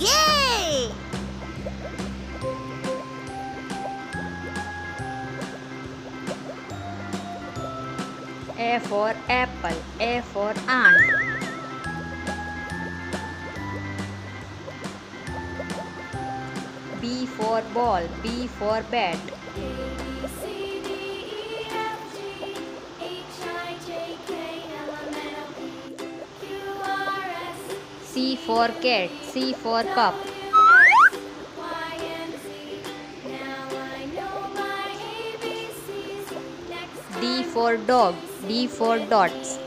Yay! A for apple, A for ant. B for ball, B for bat. C for cat, C for cup. D for dog, D for dots.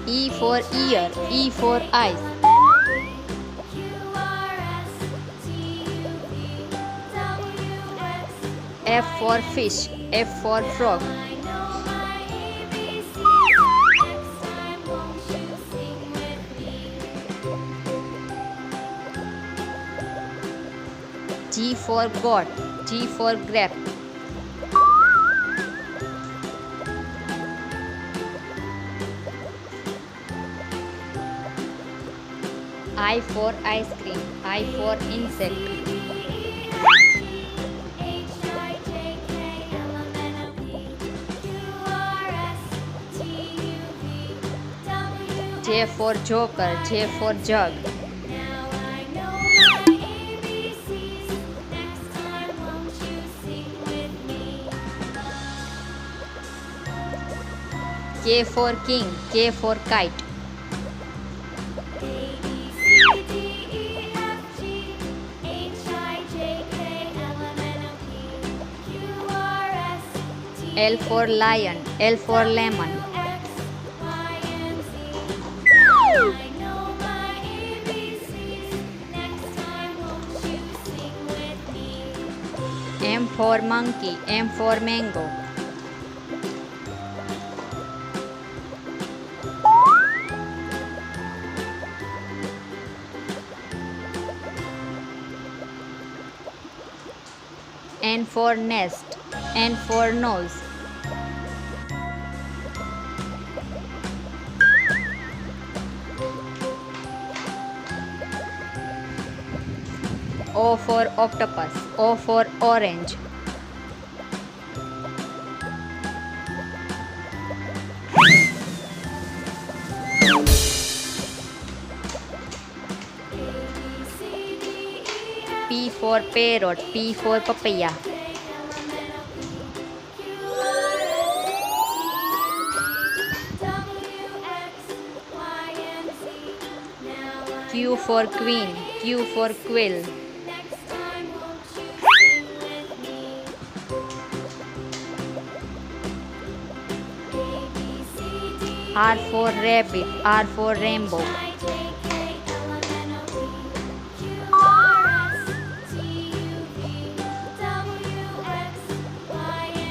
E for ear, E for eyes. F for fish, F for frog. G for goat, G for grape. I for ice cream, I for insect. J for joker, J for jug. K for king, K for kite. L for lion, L for lemon. M for monkey, M for mango. N for nest, N for nose. O for octopus, O for orange. P for parrot, P for papaya. Q for queen, Q for quill. R for rabbit, R for rainbow.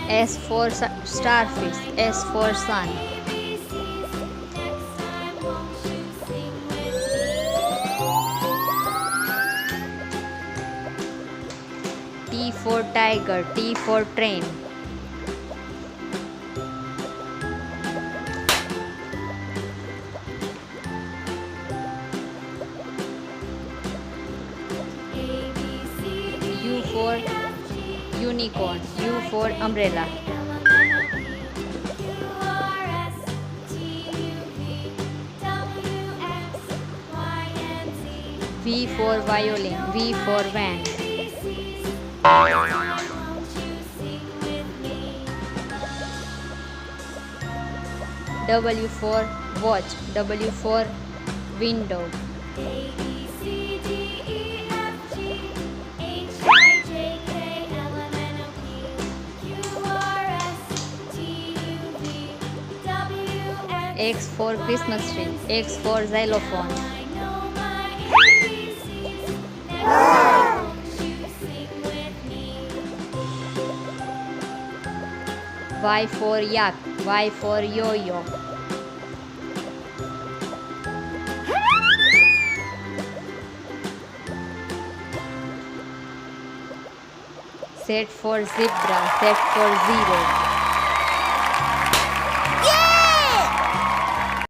S for starfish, S for sun. T for tiger, T for train. U for unicorn, U for umbrella. V for violin, V for van. W for watch, W for window. X for Christmas tree, X for xylophone. Y for yak, Y for yo-yo. Z for zebra, Z for zero.